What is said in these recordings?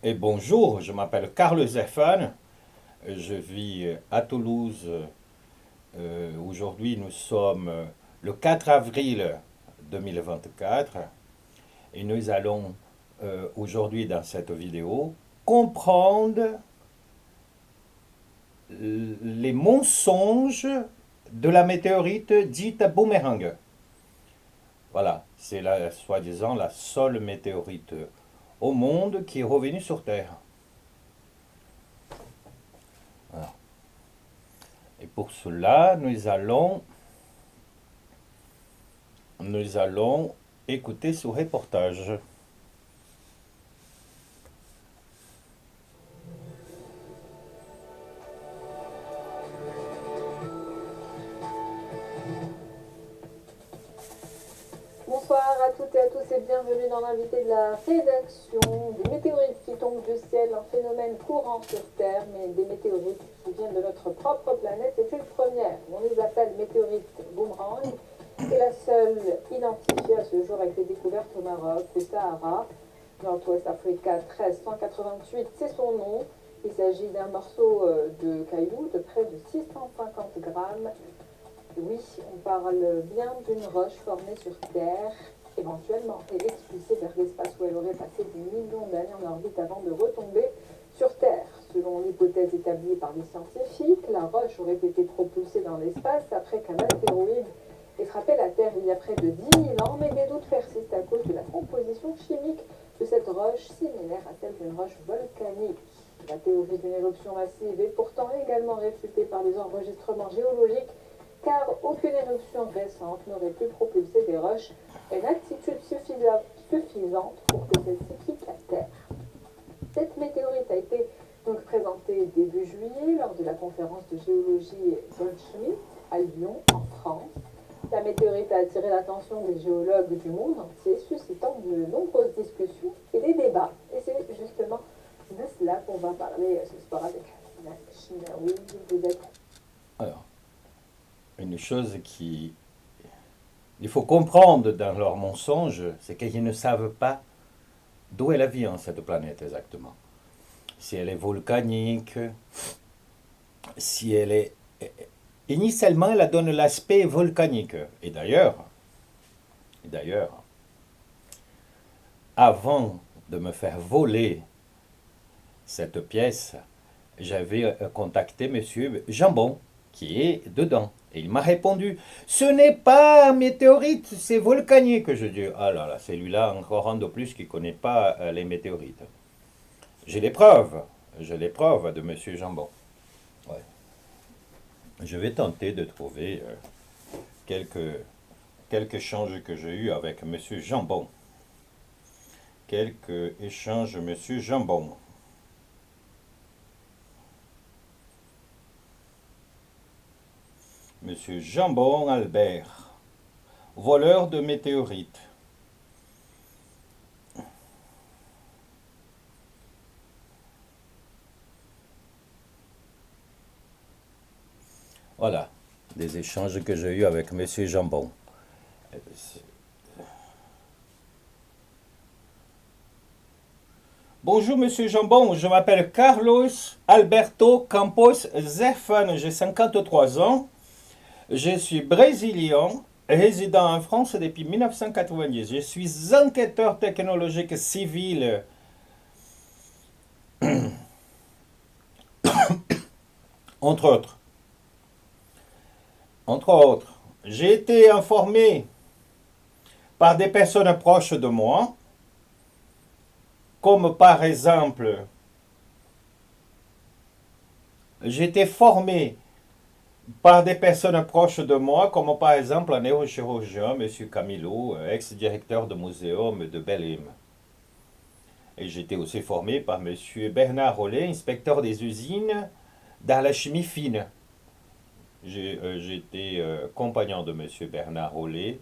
Et bonjour, je m'appelle Carl Zerfan, je vis à Toulouse. Aujourd'hui, nous sommes le 4 avril 2024 et nous allons aujourd'hui dans cette vidéo comprendre les mensonges de la météorite dite boomerang. Voilà, c'est soi-disant la seule météorite au monde qui est revenue sur Terre. Voilà. Et pour cela, nous allons écouter ce reportage. Bonsoir à toutes et à tous et bienvenue dans l'invité de la rédaction. Des météorites qui tombent du ciel, un phénomène courant sur Terre, mais des météorites qui viennent de notre propre planète, c'est une première. On les appelle météorites boomerang et la seule identifiée à ce jour a été découverte au Maroc, au Sahara, Nord-Ouest Africa 13188, c'est son nom. Il s'agit d'un morceau de caillou de près de 650 grammes. Oui, on parle bien d'une roche formée sur Terre, éventuellement, et expulsée vers l'espace où elle aurait passé des millions d'années en orbite avant de retomber sur Terre. Selon l'hypothèse établie par les scientifiques, la roche aurait été propulsée dans l'espace après qu'un astéroïde ait frappé la Terre il y a près de 10 000 ans, mais des doutes persistent à cause de la composition chimique de cette roche, similaire à celle d'une roche volcanique. La théorie d'une éruption massive est pourtant également réfutée par les enregistrements géologiques, car aucune éruption récente n'aurait pu propulser des roches à une altitude suffisante pour que celles-ci quittent la Terre. Cette météorite a été donc présentée début juillet lors de la conférence de géologie Goldschmidt à Lyon, en France. La météorite a attiré l'attention des géologues du monde entier, suscitant de nombreuses discussions et des débats. Et c'est justement de cela qu'on va parler ce soir avec la Chine. Oui, vous êtes... Alors, une chose il faut comprendre dans leurs mensonges, c'est qu'ils ne savent pas d'où est la vie en cette planète exactement. Si elle est volcanique, si elle est... Initialement, elle donne l'aspect volcanique. Et d'ailleurs, avant de me faire voler cette pièce, j'avais contacté Monsieur Jambon, qui est dedans. Et il m'a répondu, ce n'est pas un météorite, c'est volcanique. Je dis, ah là là, celui-là encore un de plus qui ne connaît pas les météorites. J'ai les preuves de Monsieur Jambon. Ouais. Je vais tenter de trouver quelques échanges que j'ai eus avec Monsieur Jambon. Quelques échanges, Monsieur Jambon. Monsieur Jambon Albert, voleur de météorites. Voilà, des échanges que j'ai eus avec Monsieur Jambon. Bonjour Monsieur Jambon, je m'appelle Carlos Alberto Campos Zerfan, j'ai 53 ans. Je suis brésilien, résident en France depuis 1990. Je suis enquêteur technologique civil. Entre autres. Entre autres, j'ai été informé par des personnes proches de moi, comme par exemple, j'ai été formé par des personnes proches de moi, comme par exemple un neurochirurgien, M. Camilo, ex-directeur de muséum de Belém. Et j'ai été aussi formé par M. Bernard Rollet, inspecteur des usines dans la chimie fine. J'ai été compagnon de M. Bernard Rollet,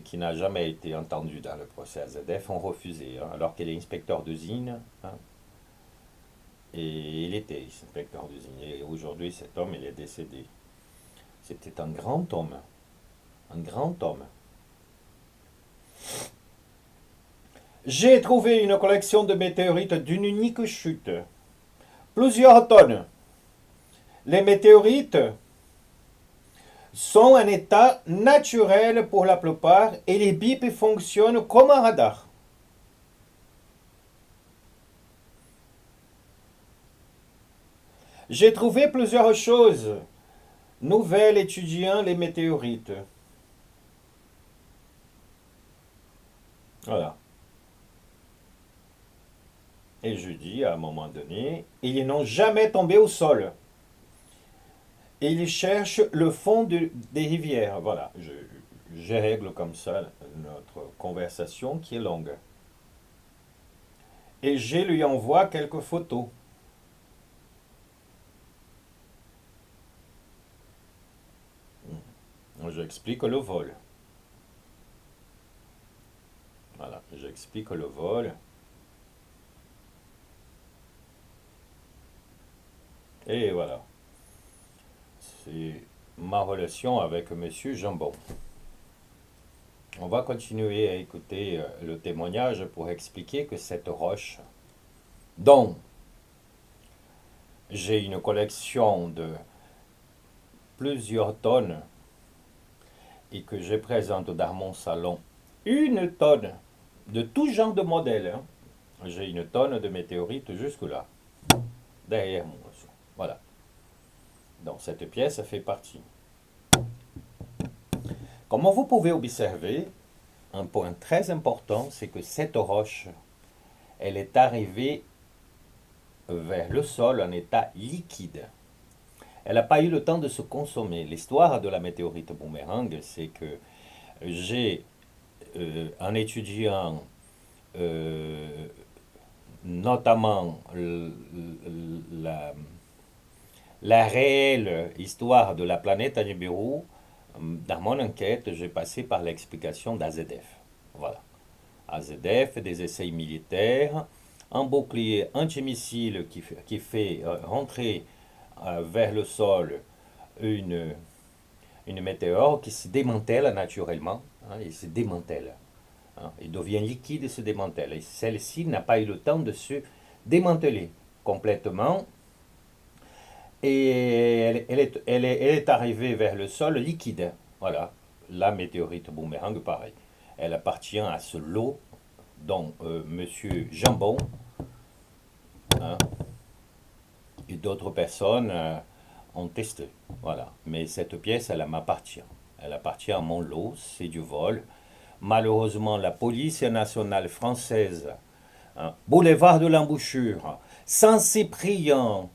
qui n'a jamais été entendu dans le procès AZF, ont refusé, hein, alors qu'il est inspecteur d'usine. Hein, et il était inspecteur d'usine. Et aujourd'hui, cet homme, il est décédé. C'était un grand homme. Un grand homme. J'ai trouvé une collection de météorites d'une unique chute. Plusieurs tonnes. Les météorites sont en état naturel pour la plupart et les bips fonctionnent comme un radar. J'ai trouvé plusieurs choses nouvelles étudiant les météorites. Voilà. Et je dis à un moment donné, ils n'ont jamais tombé au sol. Et ils cherchent le fond des rivières. Voilà, je règle comme ça notre conversation qui est longue. Et je lui envoie quelques photos. J'explique le vol. Voilà, j'explique le vol. Et voilà. C'est ma relation avec Monsieur Jambon. On va continuer à écouter le témoignage pour expliquer que cette roche, dont j'ai une collection de plusieurs tonnes et que je présente dans mon salon, une tonne de tout genre de modèles. Hein. J'ai une tonne de météorites jusque-là, derrière moi. Voilà. Donc cette pièce fait partie. Comme vous pouvez observer, un point très important, c'est que cette roche, elle est arrivée vers le sol en état liquide. Elle n'a pas eu le temps de se consommer. L'histoire de la météorite boomerang, c'est que j'ai, en étudiant notamment la réelle histoire de la planète à Nibiru, dans mon enquête, j'ai passé par l'explication d'AZF. Voilà. AZF, des essais militaires, un bouclier antimissile qui fait rentrer vers le sol une, une météore qui se démantèle naturellement. Hein, il se démantèle. Hein, il devient liquide et se démantèle. Et celle-ci n'a pas eu le temps de se démanteler complètement. Et elle est arrivée vers le sol liquide. Voilà, la météorite boomerang, pareil. Elle appartient à ce lot dont Monsieur Jambon, hein, et d'autres personnes ont testé. Voilà. Mais cette pièce, elle m'appartient. Elle appartient à mon lot, c'est du vol. Malheureusement, la police nationale française, hein, boulevard de l'Embouchure, Saint-Cyprien,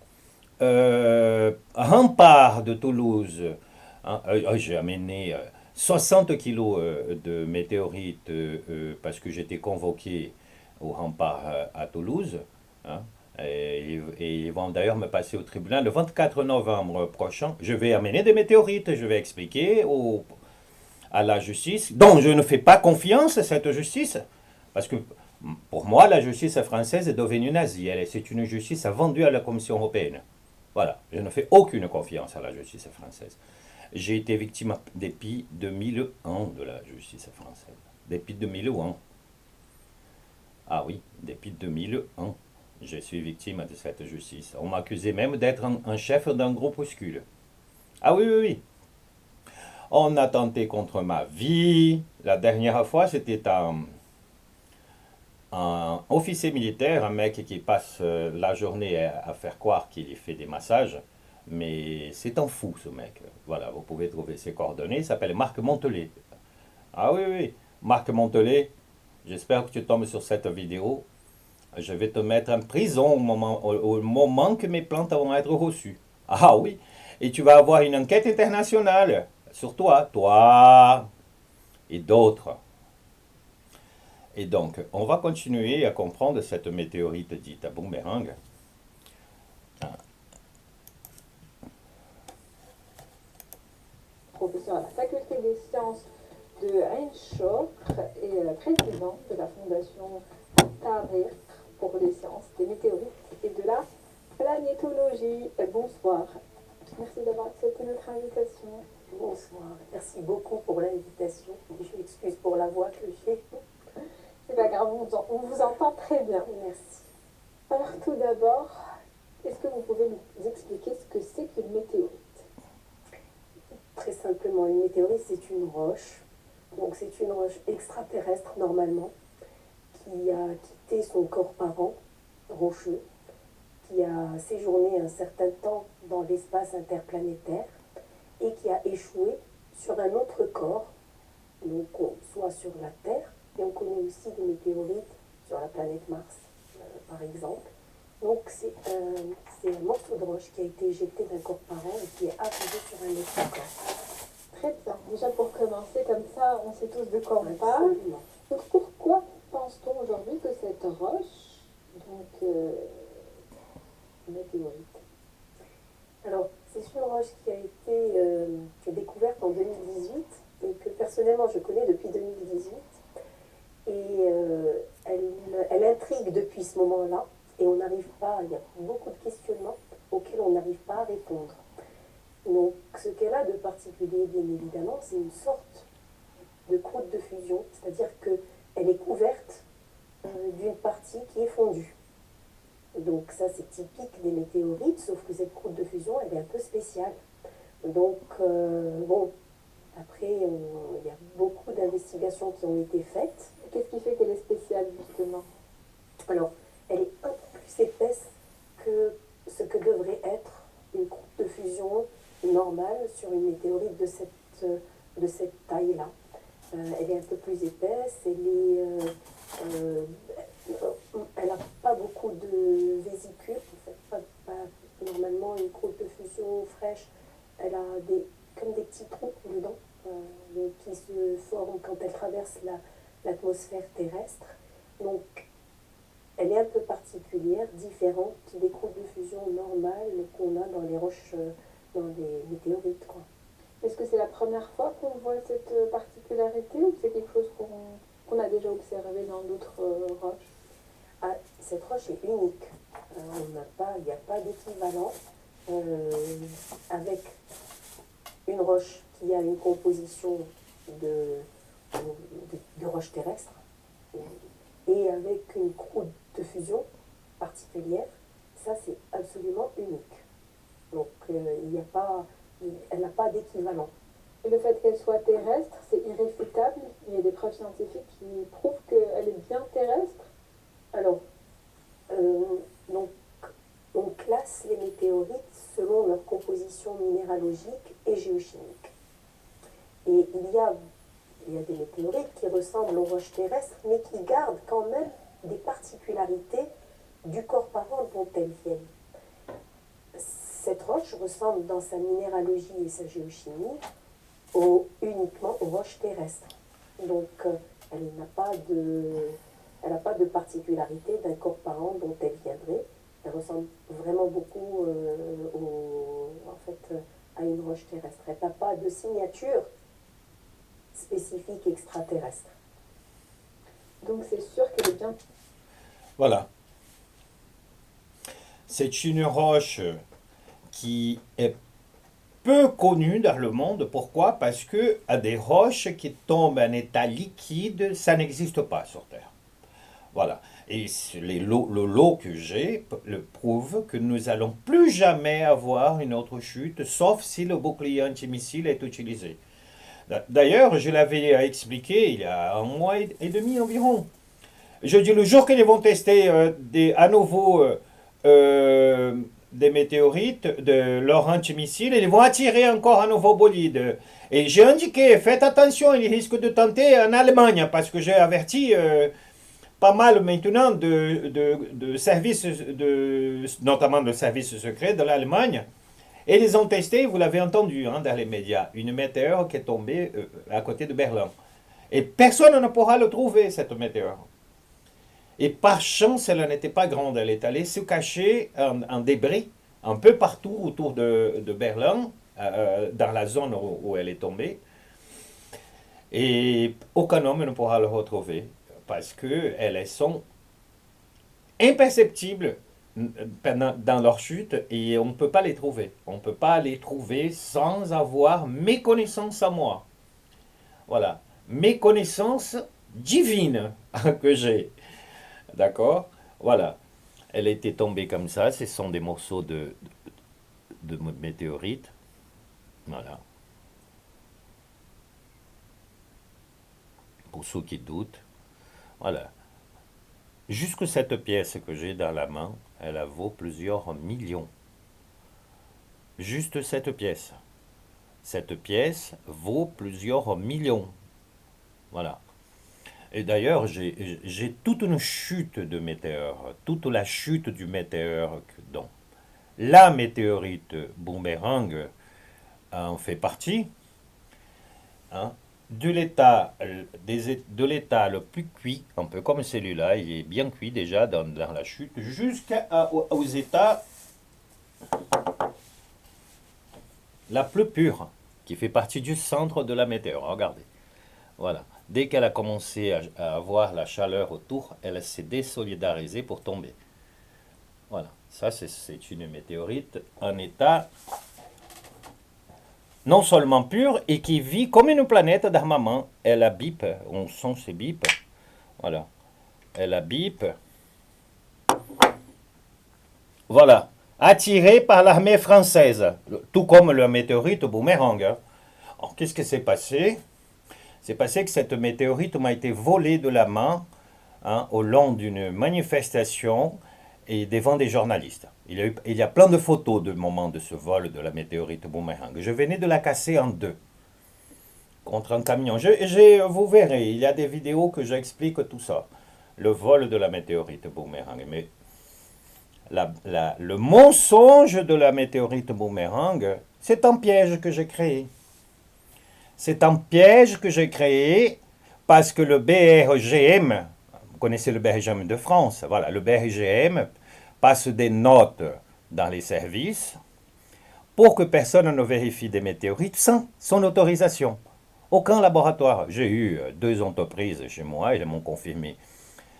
Rempart de Toulouse, hein, j'ai amené 60 kilos de météorites parce que j'étais convoqué au Rempart à Toulouse. Hein, et ils vont d'ailleurs me passer au tribunal le 24 novembre prochain. Je vais amener des météorites, je vais expliquer à la justice, dont je ne fais pas confiance à cette justice, parce que pour moi, la justice française est devenue nazie. C'est une justice vendue à la Commission européenne. Voilà, je ne fais aucune confiance à la justice française. J'ai été victime depuis 2001 de la justice française. Depuis 2001. Ah oui, depuis 2001, je suis victime de cette justice. On m'a accusé même d'être un chef d'un groupuscule. Ah oui, oui, oui. On a tenté contre ma vie. La dernière fois, c'était un officier militaire, un mec qui passe la journée à faire croire qu'il fait des massages. Mais c'est un fou, ce mec. Voilà, vous pouvez trouver ses coordonnées. Il s'appelle Marc Montelet. Ah oui, oui, Marc Montelet, j'espère que tu tombes sur cette vidéo. Je vais te mettre en prison au moment que mes plaintes vont être reçues. Ah oui, et tu vas avoir une enquête internationale sur toi et d'autres. Et donc, on va continuer à comprendre cette météorite dite à boomerang. Professeur à la faculté des sciences de Einschok et président de la fondation Tahrir pour les sciences des météorites et de la planétologie. Bonsoir. Merci d'avoir accepté notre invitation. Bonsoir. Merci beaucoup pour l'invitation. Je m'excuse pour la voix que j'ai. C'est pas grave, on vous entend très bien. Merci. Alors tout d'abord, est-ce que vous pouvez nous expliquer ce que c'est qu'une météorite? Très simplement, une météorite, c'est une roche. Donc c'est une roche extraterrestre normalement, qui a quitté son corps parent rocheux, qui a séjourné un certain temps dans l'espace interplanétaire et qui a échoué sur un autre corps, donc soit sur la Terre, et on connaît aussi des météorites sur la planète Mars, par exemple. Donc c'est un morceau de roche qui a été éjecté d'un corps parent et qui est apposé sur un autre corps. Très bien. Déjà pour commencer, comme ça, on sait tous de quoi on parle. Absolument. Donc pourquoi pense-t-on aujourd'hui que cette roche, météorite? Alors, c'est une roche qui a été découverte en 2018 et que personnellement je connais depuis 2018. Et elle intrigue depuis ce moment-là et on n'arrive pas, il y a beaucoup de questionnements auxquels on n'arrive pas à répondre. Donc, ce qu'elle a de particulier, bien évidemment, c'est une sorte de croûte de fusion, c'est-à-dire qu'elle est couverte d'une partie qui est fondue. Donc ça, c'est typique des météorites, sauf que cette croûte de fusion, elle est un peu spéciale. Donc, bon, après, il y a beaucoup d'investigations qui ont été faites. Qu'est-ce qui fait qu'elle est spéciale, justement? Alors, elle est un peu plus épaisse que ce que devrait être une croûte de fusion normale sur une météorite de cette taille-là. Elle est un peu plus épaisse, elle n'a pas beaucoup de vésicules, en fait, normalement une croûte de fusion fraîche, elle a comme des petits trous dedans qui se forment quand elle traverse l'atmosphère terrestre. Donc elle est un peu particulière, différente des croûtes de fusion normales qu'on a dans les roches, dans les météorites, quoi. Est-ce que c'est la première fois qu'on voit cette particularité ou c'est quelque chose qu'on a déjà observé dans d'autres roches? Ah, cette roche est unique. Il n'y a pas d'équivalent avec une roche qui a une composition de roche terrestre et avec une croûte de fusion particulière. Ça, c'est absolument unique. Donc, elle n'a pas d'équivalent. Et le fait qu'elle soit terrestre, c'est irréfutable. Il y a des preuves scientifiques qui prouvent qu'elle est bien terrestre. Alors, donc, on classe les météorites selon leur composition minéralogique et géochimique. Et il y a des météorites qui ressemblent aux roches terrestres, mais qui gardent quand même des particularités du corps parent dont elles viennent. Cette roche ressemble dans sa minéralogie et sa géochimie uniquement aux roches terrestres. Donc, elle n'a pas de particularité d'un corps parent dont elle viendrait. Elle ressemble vraiment beaucoup à une roche terrestre. Elle n'a pas de signature spécifique extraterrestre. Donc c'est sûr qu'elle est bien. Voilà. C'est une roche qui est peu connue dans le monde. Pourquoi? Parce que à des roches qui tombent en état liquide, ça n'existe pas sur Terre. Voilà. Et le lot que j'ai le prouve que nous allons plus jamais avoir une autre chute, sauf si le bouclier antimissile est utilisé. D'ailleurs, je l'avais expliqué il y a un mois et demi environ. Je dis le jour qu'ils vont tester à nouveau des météorites de leur antimissile, ils vont attirer encore un nouveau bolide. Et j'ai indiqué, faites attention, ils risquent de tenter en Allemagne, parce que j'ai averti pas mal maintenant de services, notamment de services secrets de l'Allemagne. Et ils ont testé, vous l'avez entendu dans les médias, une météore qui est tombée à côté de Berlin. Et personne ne pourra le trouver, cette météore. Et par chance, elle n'était pas grande. Elle est allée se cacher en débris un peu partout autour de Berlin, dans la zone où elle est tombée. Et aucun homme ne pourra le retrouver parce qu'elles sont imperceptibles dans leur chute et on ne peut pas les trouver. On ne peut pas les trouver sans avoir mes connaissances à moi. Voilà. Mes connaissances divine que j'ai. D'accord? Voilà. Elle était tombée comme ça. Ce sont des morceaux de météorites. Voilà. Pour ceux qui doutent. Voilà. Jusque cette pièce que j'ai dans la main, elle vaut plusieurs millions. Juste cette pièce. Cette pièce vaut plusieurs millions. Voilà. Et d'ailleurs, j'ai toute une chute de météores, toute la chute du météore. Donc, la météorite boomerang en fait partie. Hein, de l'état le plus cuit, un peu comme celui-là, il est bien cuit déjà dans la chute, jusqu'aux états la plus pure, qui fait partie du centre de la météore. Regardez. Voilà. Dès qu'elle a commencé à avoir la chaleur autour, elle s'est désolidarisée pour tomber. Voilà. Ça, c'est une météorite en état non seulement pur et qui vit comme une planète d'armement. Elle a bip, on sent ses bips. Voilà. Elle a bip. Voilà. Attirée par l'armée française, tout comme le météorite boomerang. Alors, qu'est-ce qui s'est passé? C'est passé que cette météorite m'a été volée de la main au long d'une manifestation et devant des journalistes. Il y a plein de photos de moments de ce vol de la météorite boomerang. Je venais de la casser en deux contre un camion. Vous verrez, il y a des vidéos que j'explique tout ça. Le vol de la météorite boomerang. Mais le mensonge de la météorite boomerang, c'est un piège que j'ai créé. C'est un piège que j'ai créé parce que le BRGM, vous connaissez le BRGM de France, voilà, le BRGM passe des notes dans les services pour que personne ne vérifie des météorites sans son autorisation. Aucun laboratoire. J'ai eu 2 entreprises chez moi et elles m'ont confirmé.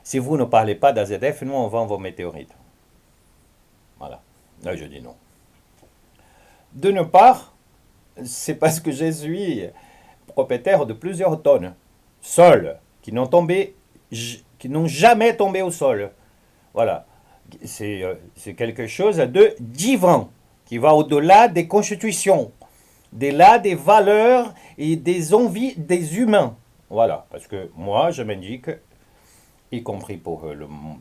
Si vous ne parlez pas d'AZF, nous on vend vos météorites. Voilà. Là je dis non. D'une part, c'est parce que je suis propriétaire de plusieurs tonnes, sol, qui n'ont jamais tombé au sol. Voilà. C'est quelque chose de divin, qui va au-delà des constitutions, au-delà des valeurs et des envies des humains. Voilà. Parce que moi, je m'indique, y compris pour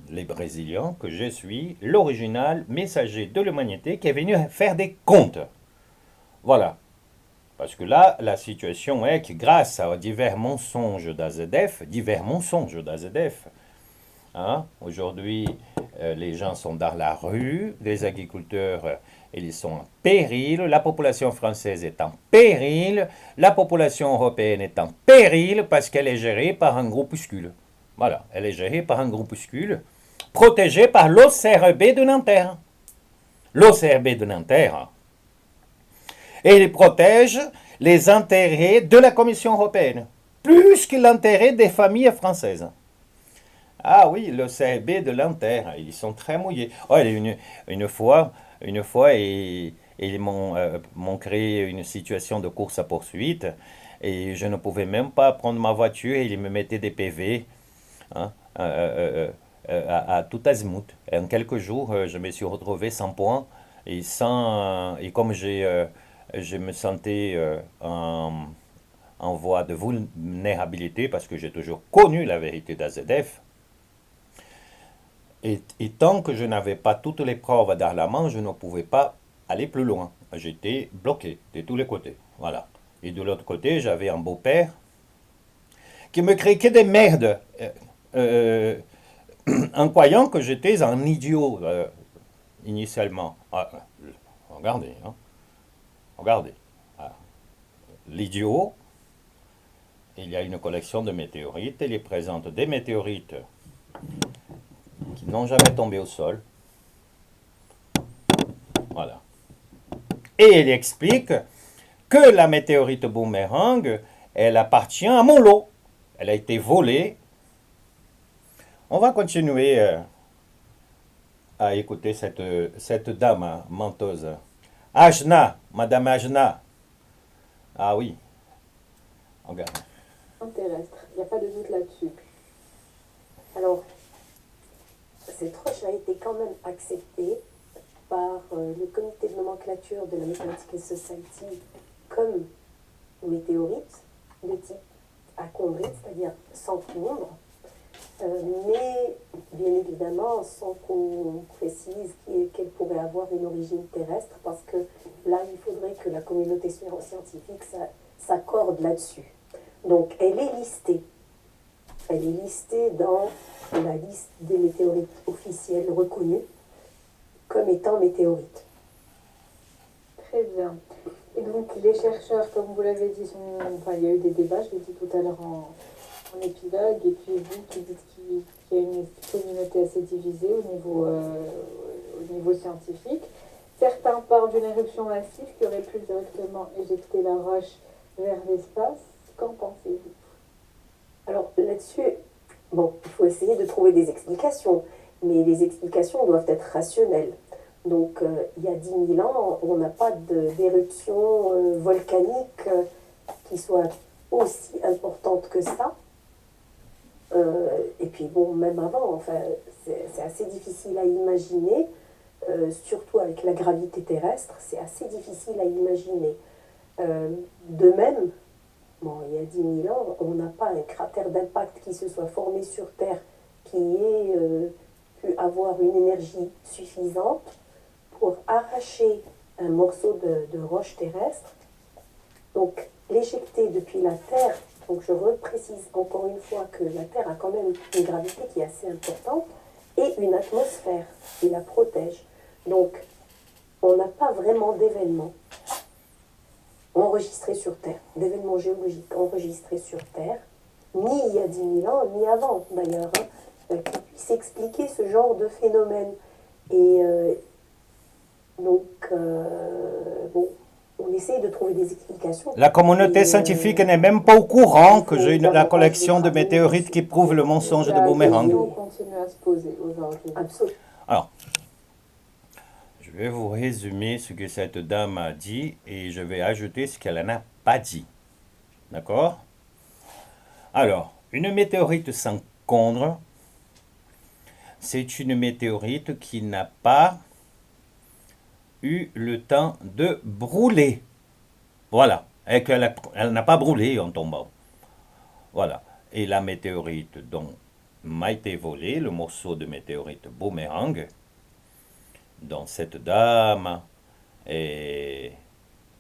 les Brésiliens, que je suis l'original messager de l'humanité qui est venu faire des comptes. Voilà. Parce que là, la situation est que grâce à divers mensonges d'AZF, hein, aujourd'hui, les gens sont dans la rue, les agriculteurs, ils sont en péril, la population française est en péril, la population européenne est en péril parce qu'elle est gérée par un groupuscule. Voilà, elle est gérée par un groupuscule protégé par l'OCRB de Nanterre. L'OCRB de Nanterre. Et il protège les intérêts de la Commission européenne, plus que l'intérêt des familles françaises. Ah oui, le CRB de Nanterre, ils sont très mouillés. Oh, une fois, ils m'ont créé une situation de course à poursuite et je ne pouvais même pas prendre ma voiture et ils me mettaient des PV hein, à tout azimut. Et en quelques jours, je me suis retrouvé sans points et comme je me sentais en voie de vulnérabilité parce que j'ai toujours connu la vérité d'AZF. Et tant que je n'avais pas toutes les preuves dans la main, je ne pouvais pas aller plus loin. J'étais bloqué de tous les côtés. Voilà. Et de l'autre côté, j'avais un beau-père qui me créait que des merdes en croyant que j'étais un idiot initialement. Ah, regardez, hein. Regardez. Ah. L'idiot, il y a une collection de météorites. Il y présente des météorites qui n'ont jamais tombé au sol. Voilà. Et il explique que la météorite boomerang, elle appartient à mon lot. Elle a été volée. On va continuer à écouter cette dame menteuse. Ajna, Madame Ajna. Ah oui. Regarde. Terrestre. n'y a pas de doute là-dessus. Alors, cette roche a été quand même acceptée par le comité de nomenclature de la Mathematical Society comme météorite de type achondrite, c'est-à-dire sans combres, mais bien évidemment sans qu'on précise qu'elle pourrait avoir une origine terrestre, parce que là, il faudrait que la communauté scientifique s'accorde là-dessus. Donc, elle est listée. Elle est listée dans la liste des météorites officielles reconnues comme étant météorites. Très bien. Et donc, les chercheurs, comme vous l'avez dit, enfin, il y a eu des débats, je l'ai dit tout à l'heure en épilogue, et puis vous qui dites qu'il y a une communauté assez divisée au niveau scientifique. Certains parlent d'une éruption massive qui aurait pu directement éjecter la roche vers l'espace. Qu'en pensez-vous? Alors là-dessus, bon, il faut essayer de trouver des explications, mais les explications doivent être rationnelles. Donc, il y a 10 000 ans, on n'a pas d'éruption volcanique qui soit aussi importante que ça. Et puis, bon, même avant, enfin, c'est assez difficile à imaginer, surtout avec la gravité terrestre, c'est assez difficile à imaginer. De même, bon, il y a 10 000 ans, on n'a pas un cratère d'impact qui se soit formé sur Terre qui ait pu avoir une énergie suffisante pour arracher un morceau de roche terrestre, donc l'éjecter depuis la Terre. Donc je reprécise encore une fois que la Terre a quand même une gravité qui est assez importante et une atmosphère qui la protège. Donc on n'a pas vraiment d'événements enregistrés sur Terre, d'événements géologiques enregistrés sur Terre, ni il y a 10 000 ans, ni avant d'ailleurs, qui puissent expliquer ce genre de phénomène. Et donc, bon, on essaye de trouver des explications. La communauté scientifique n'est même pas au courant que j'ai la collection de météorites qui prouve le mensonge de Boomerang. On continue à se poser aujourd'hui. Absolument. Alors, je vais vous résumer ce que cette dame a dit et je vais ajouter ce qu'elle n'a pas dit. D'accord? Alors, une météorite sans cendre, c'est une météorite qui n'a pas eu le temps de brûler. Voilà. Et qu'elle n'a pas brûlé en tombant. Voilà. Et la météorite dont m'a été volée, le morceau de météorite Boomerang, dont cette dame est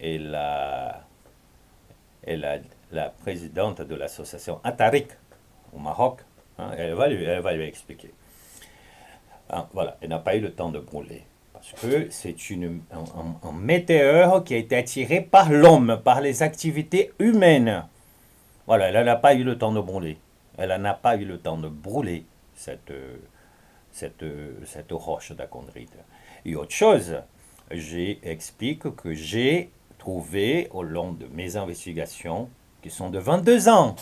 la présidente de l'association Atarik au Maroc, hein, elle va lui expliquer. Hein, voilà, elle n'a pas eu le temps de brûler. Parce que c'est un météore qui a été attiré par l'homme, par les activités humaines. Voilà, elle n'a pas eu le temps de brûler. Elle n'a pas eu le temps de brûler cette roche d'achondrite. Et autre chose, j'explique que j'ai trouvé au long de mes investigations, qui sont de 22 ans,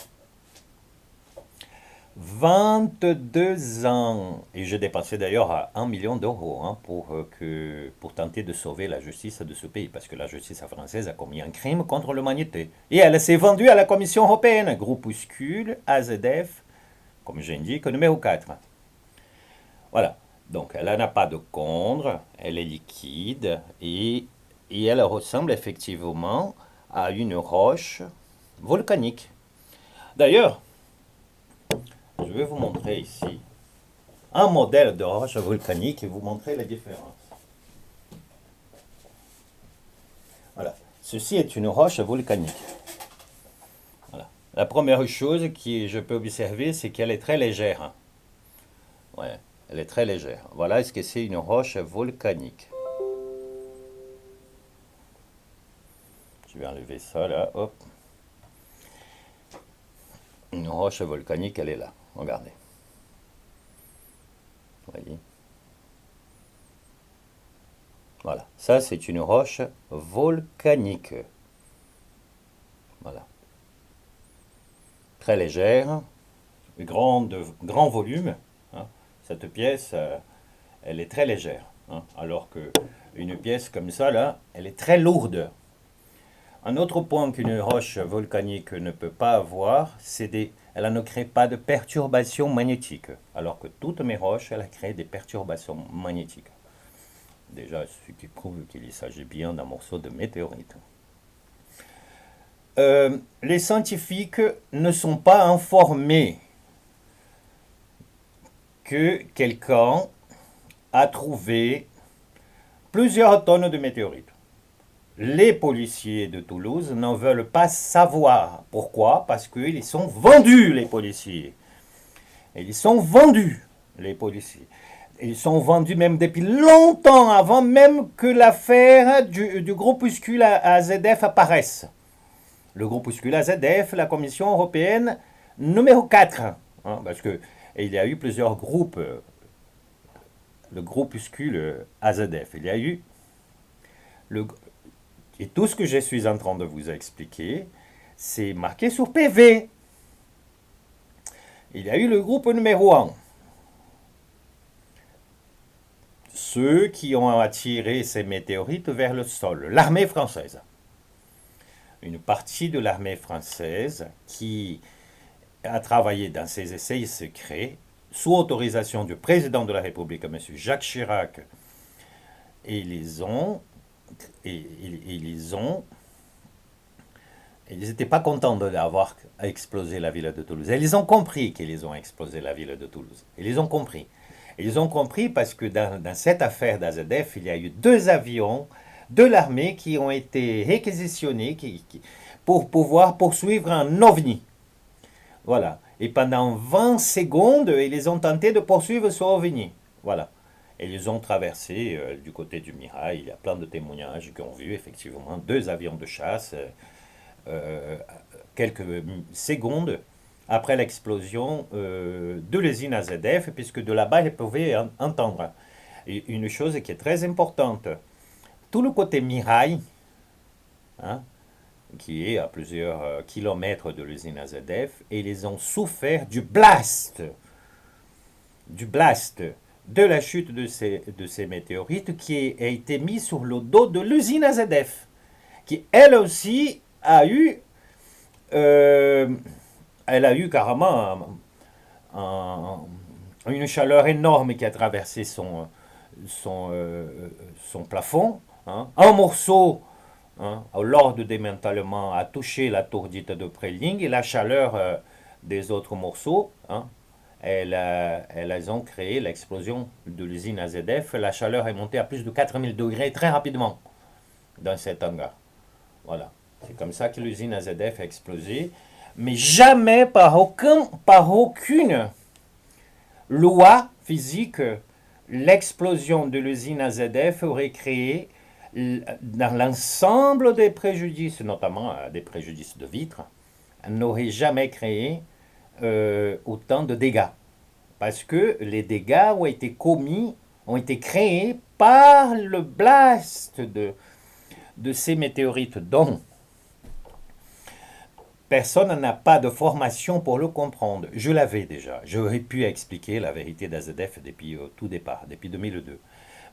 22 ans. Et j'ai dépensé d'ailleurs à 1 million d'euros hein, pour tenter de sauver la justice de ce pays, parce que la justice française a commis un crime contre l'humanité. Et elle s'est vendue à la Commission européenne, groupuscule AZF, comme j'indique, numéro 4. Voilà. Donc, elle n'a pas de cendre, elle est liquide et elle ressemble effectivement à une roche volcanique. D'ailleurs, je vais vous montrer ici un modèle de roche volcanique et vous montrer la différence. Voilà. Ceci est une roche volcanique. Voilà. La première chose que je peux observer, c'est qu'elle est très légère. Ouais, elle est très légère. Voilà ce que c'est une roche volcanique. Je vais enlever ça là, hop. Une roche volcanique, elle est là. Regardez. Voyez. Voilà. Ça, c'est une roche volcanique. Voilà. Très légère. Grand volume. Hein. Cette pièce, elle est très légère. Hein. Alors qu'une pièce comme ça, là, elle est très lourde. Un autre point qu'une roche volcanique ne peut pas avoir, c'est elle ne crée pas de perturbations magnétiques. Alors que toutes mes roches, elles créent des perturbations magnétiques. Déjà, ce qui prouve qu'il s'agit bien d'un morceau de météorite. Les scientifiques ne sont pas informés que quelqu'un a trouvé plusieurs tonnes de météorites. Les policiers de Toulouse n'en veulent pas savoir. Pourquoi? Parce qu'ils sont vendus, les policiers. Et ils sont vendus, les policiers. Ils sont vendus même depuis longtemps avant même que l'affaire du groupuscule AZF apparaisse. Le groupuscule AZF, la Commission européenne numéro 4. Hein, parce que il y a eu plusieurs groupes. Le groupuscule AZF. Il y a eu et tout ce que je suis en train de vous expliquer, c'est marqué sur PV. Il y a eu le groupe numéro 1. Ceux qui ont attiré ces météorites vers le sol, l'armée française. Une partie de l'armée française qui a travaillé dans ces essais secrets sous autorisation du président de la République, M. Jacques Chirac, et ils n'étaient pas contents d'avoir explosé la ville de Toulouse. Et ils ont compris qu'ils ont explosé la ville de Toulouse. Ils ont compris. Ils ont compris parce que dans cette affaire d'AZF, il y a eu 2 avions de l'armée qui ont été réquisitionnés pour pouvoir poursuivre un OVNI. Voilà. Et pendant 20 secondes, ils ont tenté de poursuivre ce OVNI. Voilà. Et ils ont traversé du côté du Mirail. Il y a plein de témoignages qui ont vu effectivement 2 avions de chasse quelques secondes après l'explosion de l'usine AZF, puisque de là-bas, ils pouvaient entendre. Et une chose qui est très importante, tout le côté Mirail, hein, qui est à plusieurs kilomètres de l'usine AZF, et ils ont souffert du blast de la chute de ces météorites qui a été mis sur le dos de l'usine AZF, qui elle aussi a eu, elle a eu carrément une chaleur énorme qui a traversé son plafond. Hein. Un morceau, hein, lors du démantèlement, a touché la tour dite de Préling et la chaleur des autres morceaux, hein, elles ont créé l'explosion de l'usine AZF. La chaleur est montée à plus de 4000 degrés très rapidement dans cet hangar. Voilà. C'est comme ça que l'usine AZF a explosé. Mais jamais par aucune loi physique, l'explosion de l'usine AZF aurait créé dans l'ensemble des préjudices, notamment des préjudices de vitres, n'aurait jamais créé autant de dégâts. Parce que les dégâts ont été commis, ont été créés par le blast de ces météorites. Donc, personne n'a pas de formation pour le comprendre. Je l'avais déjà. J'aurais pu expliquer la vérité d'AZF depuis tout départ, depuis 2002.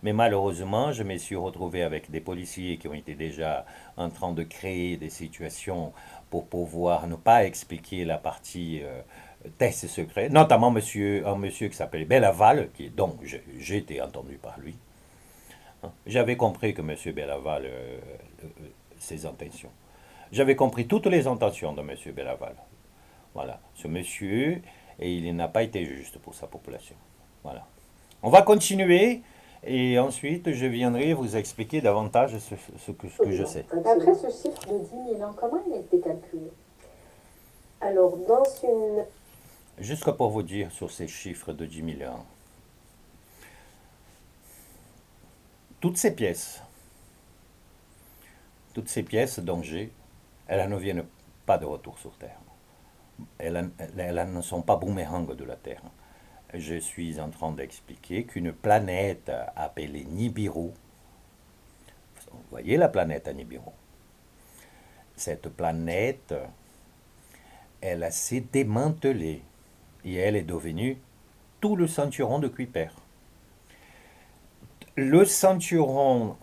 Mais malheureusement, je me suis retrouvé avec des policiers qui ont été déjà en train de créer des situations pour pouvoir ne pas expliquer la partie test secret, notamment un monsieur qui s'appelait Bellaval, dont j'ai été entendu par lui. J'avais compris que M. Bellaval, ses intentions. J'avais compris toutes les intentions de M. Bellaval. Voilà. Ce monsieur, et il n'a pas été juste pour sa population. Voilà. On va continuer, et ensuite je viendrai vous expliquer davantage ce que je sais. Après ce chiffre de 10 000 ans, comment il a été calculé? Alors, dans une... Juste pour vous dire sur ces chiffres de 10 000 ans, toutes ces pièces dont j'ai, elles ne viennent pas de retour sur Terre. Elles ne sont pas boomerangs de la Terre. Je suis en train d'expliquer qu'une planète appelée Nibiru, vous voyez la planète à Nibiru, cette planète, elle s'est démantelée et elle est devenue tout le ceinturon de Kuiper. Le ceinturon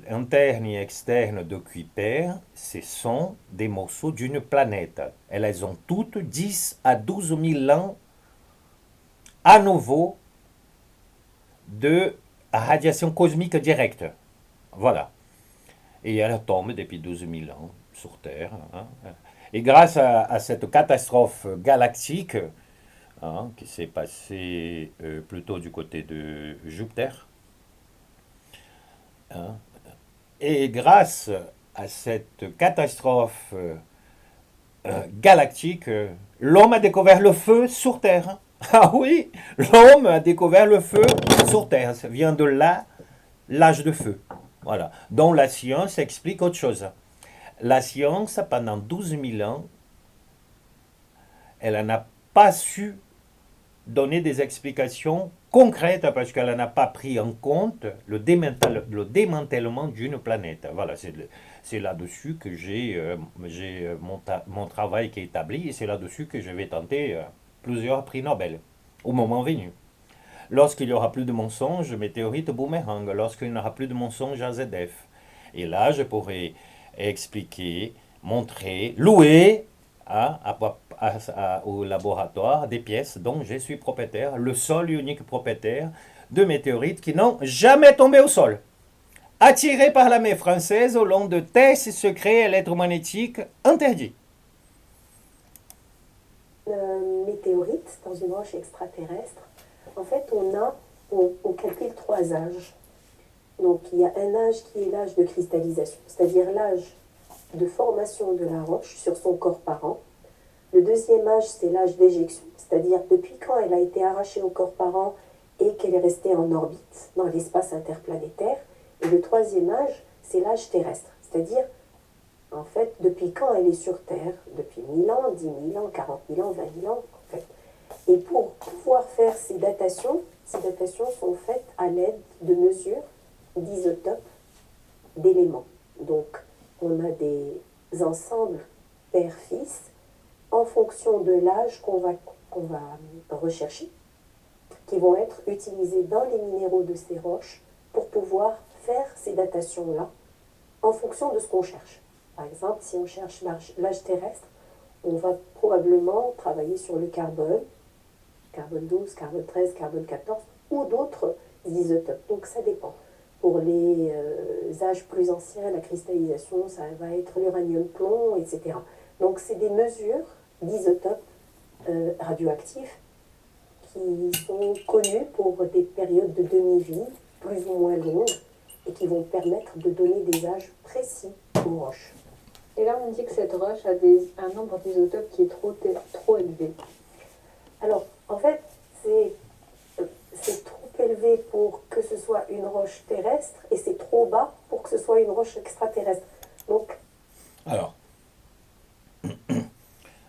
interne et externe de Kuiper, ce sont des morceaux d'une planète. Elles ont toutes 10 à 12 000 ans à nouveau de radiation cosmique directe. Voilà. Et elles tombent depuis 12 000 ans sur Terre. Hein. Et grâce à cette catastrophe galactique, hein, qui s'est passée plutôt du côté de Jupiter, hein, et grâce à cette catastrophe galactique, l'homme a découvert le feu sur Terre. Ah oui, l'homme a découvert le feu sur Terre. Ça vient de là, l'âge de feu. Voilà. Donc la science explique autre chose. La science, pendant 12 000 ans, elle n'a pas su donner des explications concrètes parce qu'elle n'a pas pris en compte le démantèlement d'une planète. Voilà, c'est là-dessus que j'ai mon travail qui est établi et c'est là-dessus que je vais tenter plusieurs prix Nobel au moment venu. Lorsqu'il n'y aura plus de mensonges, météorite boomerang. Lorsqu'il n'y aura plus de mensonges, AZF. Et là, je pourrai expliquer, montrer, louer au laboratoire des pièces dont je suis propriétaire, le seul et unique propriétaire de météorites qui n'ont jamais tombé au sol. Attirés par la mer française au long de tests secrets électromagnétiques interdits. Météorite dans une roche extraterrestre, en fait, on calcule 3 âges. Donc, il y a un âge qui est l'âge de cristallisation, c'est-à-dire l'âge de formation de la roche sur son corps parent. Le deuxième âge, c'est l'âge d'éjection, c'est-à-dire depuis quand elle a été arrachée au corps parent et qu'elle est restée en orbite dans l'espace interplanétaire. Et le troisième âge, c'est l'âge terrestre, c'est-à-dire, en fait, depuis quand elle est sur Terre, depuis 1000 ans, 10 000 ans, 40 000 ans, 20 000 ans, en fait. Et pour pouvoir faire ces datations sont faites à l'aide de mesures d'isotopes d'éléments. Donc, on a des ensembles père-fils en fonction de l'âge qu'on va rechercher, qui vont être utilisés dans les minéraux de ces roches pour pouvoir faire ces datations-là en fonction de ce qu'on cherche. Par exemple, si on cherche l'âge terrestre, on va probablement travailler sur le carbone 12, carbone 13, carbone 14 ou d'autres isotopes. Donc ça dépend. Pour les âges plus anciens, la cristallisation, ça va être l'uranium-plomb, etc. Donc c'est des mesures d'isotopes radioactifs qui sont connus pour des périodes de demi-vie plus ou moins longues et qui vont permettre de donner des âges précis aux roches. Et là, on dit que cette roche a un nombre d'isotopes qui est trop élevé. Alors, en fait, c'est trop élevé pour que ce soit une roche terrestre et c'est trop bas pour que ce soit une roche extraterrestre. Donc, alors,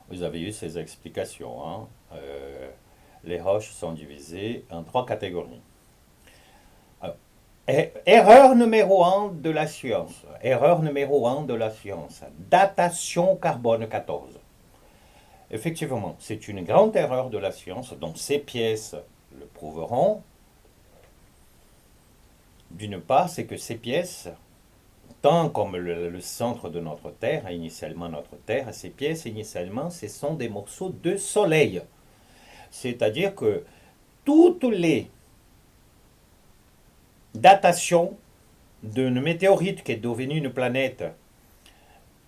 vous avez eu ces explications. Hein. Les roches sont divisées en 3 catégories. Alors, erreur numéro 1 de la science. Erreur numéro 1 de la science. Datation carbone 14. Effectivement, c'est une grande erreur de la science, dont ces pièces le prouveront. D'une part, c'est que ces pièces, tant comme le centre de notre Terre, initialement notre Terre, ces pièces, initialement, ce sont des morceaux de soleil. C'est-à-dire que toutes les datations d'une météorite qui est devenue une planète